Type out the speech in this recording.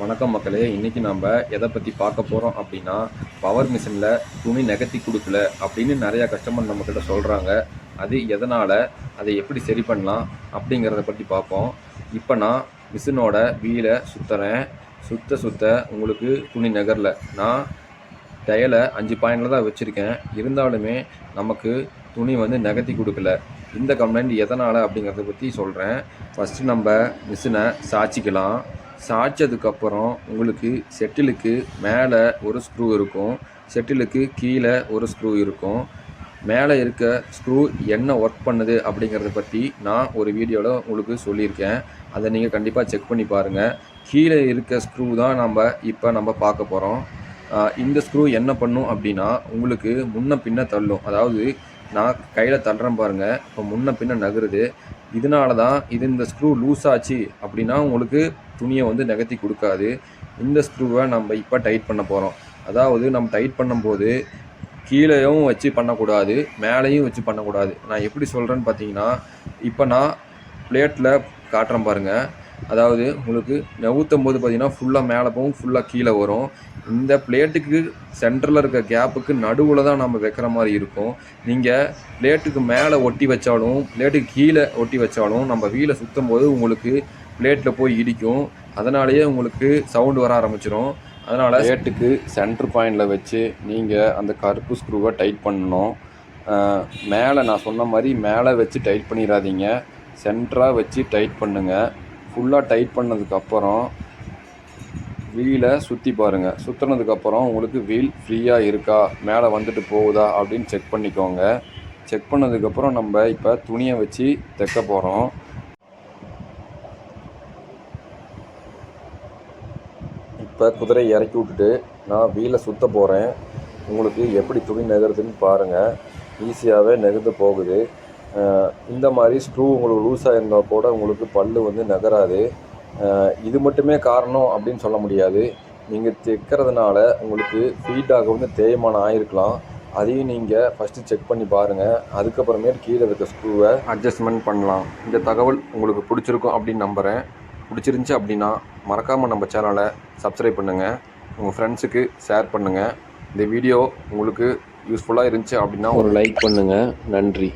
வணக்கம் மக்களே. இன்றைக்கி நம்ம எதை பற்றி பார்க்க போகிறோம் அப்படின்னா, பவர் மிஷினில் துணி நகர்த்தி கொடுக்கல அப்படின்னு நிறையா கஸ்டமர் நம்மக்கிட்ட சொல்கிறாங்க. அது எதனால், அதை எப்படி சரி பண்ணலாம் அப்படிங்கிறத பற்றி பார்ப்போம். இப்போ நான் மிஷினோட வீலை சுற்றுறேன். சுத்த உங்களுக்கு துணி நகரல. நான் டயலை 5 பாயிண்டில் தான் வச்சுருக்கேன். இருந்தாலுமே நமக்கு துணி நகர்த்தி கொடுக்கல. இந்த கம்ப்ளைண்ட் எதனால் அப்படிங்கிறத பற்றி சொல்கிறேன். ஃபஸ்ட்டு நம்ம மிஷினை சாய்ச்சிக்கலாம். சாய்ச்சதுக்கப்புறம் உங்களுக்கு செட்டிலுக்கு மேலே ஒரு ஸ்க்ரூ இருக்கும், செட்டிலுக்கு கீழே ஒரு ஸ்க்ரூ இருக்கும். மேலே இருக்க ஸ்க்ரூ என்ன ஒர்க் பண்ணுது அப்படிங்கிறத பற்றி நான் ஒரு வீடியோவில் உங்களுக்கு சொல்லியிருக்கேன். அதை நீங்கள் கண்டிப்பாக செக் பண்ணி பாருங்கள். கீழே இருக்க ஸ்க்ரூ தான் நம்ம பார்க்க போகிறோம். இந்த ஸ்க்ரூ என்ன பண்ணும் அப்படின்னா, உங்களுக்கு முன்ன பின்ன தள்ளும். அதாவது நான் கையில் தள்ளுறேன் பாருங்கள், இப்போ முன்ன பின்ன நகருது. இதனால தான் இந்த ஸ்க்ரூ லூஸ் ஆச்சு அப்படின்னா உங்களுக்கு துணியை நகர்த்தி கொடுக்காது. இந்த ஸ்க்ரூவை நம்ம இப்போ டைட் பண்ண போகிறோம். அதாவது நம்ம டைட் பண்ணும்போது கீழேயும் வச்சு பண்ணக்கூடாது, மேலேயும் வச்சு பண்ணக்கூடாது. நான் எப்படி சொல்கிறேன்னு பார்த்தீங்கன்னா, இப்போ நான் பிளேட்டில் காட்டுறேன் பாருங்கள். அதாவது உங்களுக்கு நவுத்தும்போது பார்த்தீங்கன்னா ஃபுல்லாக மேலே போகும், ஃபுல்லாக கீழே வரும். இந்த பிளேட்டுக்கு சென்டரில் இருக்க கேப்புக்கு நடுவில் தான் நம்ம வைக்கிற மாதிரி இருக்கும். நீங்கள் பிளேட்டுக்கு மேலே ஒட்டி வச்சாலும் பிளேட்டுக்கு கீழே ஒட்டி வச்சாலும் நம்ம வீலை சுற்றும் போது உங்களுக்கு பிளேட்டில் போய் இடிக்கும். அதனாலேயே உங்களுக்கு சவுண்டு வர ஆரம்பிச்சிடும். அதனால் பிளேட்டுக்கு சென்டர் பாயிண்டில் வச்சு நீங்கள் அந்த கருப்பு ஸ்க்ரூவை டைட் பண்ணணும். மேலே நான் சொன்ன மாதிரி மேலே வச்சு டைட் பண்ணிடாதீங்க, சென்டராக வச்சு டைட் பண்ணுங்கள். ஃபுல்லாக டைட் பண்ணதுக்கப்புறம் வீலை சுற்றி பாருங்கள். சுற்றுனதுக்கப்புறம் உங்களுக்கு வீல் ஃப்ரீயாக இருக்கா, மேலே வந்துட்டு போகுதா அப்படின்னு செக் பண்ணிக்கோங்க. செக் பண்ணதுக்கப்புறம் நம்ம இப்போ துணியை வச்சு தைக்க போகிறோம். இப்போ குதிரையை இறக்கி விட்டுட்டு நான் வீலை சுற்ற போகிறேன். உங்களுக்கு எப்படி துணி நகருதுன்னு பாருங்கள். ஈஸியாகவே நகர்ந்து போகுது. இந்த மாதிரி ஸ்க்ரூ உங்களுக்கு லூஸாக இருந்தால் கூட உங்களுக்கு பல்லு நகராது. இது மட்டுமே காரணம் அப்படின்னு சொல்ல முடியாது. நீங்கள் தைக்கிறதுனால உங்களுக்கு ஃபீட்டாக தேய்மானம் ஆகிருக்கலாம். அதையும் நீங்கள் ஃபஸ்ட்டு செக் பண்ணி பாருங்கள். அதுக்கப்புறமேட்டு கீழே இருக்க ஸ்க்ரூவை அட்ஜஸ்ட்மெண்ட் பண்ணலாம். இந்த தகவல் உங்களுக்கு பிடிச்சிருக்கும் அப்படின்னு நம்புகிறேன். பிடிச்சிருந்துச்சி அப்படின்னா மறக்காமல் நம்ம சேனலை சப்ஸ்கிரைப் பண்ணுங்கள், உங்கள் ஃப்ரெண்ட்ஸுக்கு ஷேர் பண்ணுங்கள். இந்த வீடியோ உங்களுக்கு யூஸ்ஃபுல்லாக இருந்துச்சு அப்படின்னா ஒரு லைக் பண்ணுங்கள். நன்றி.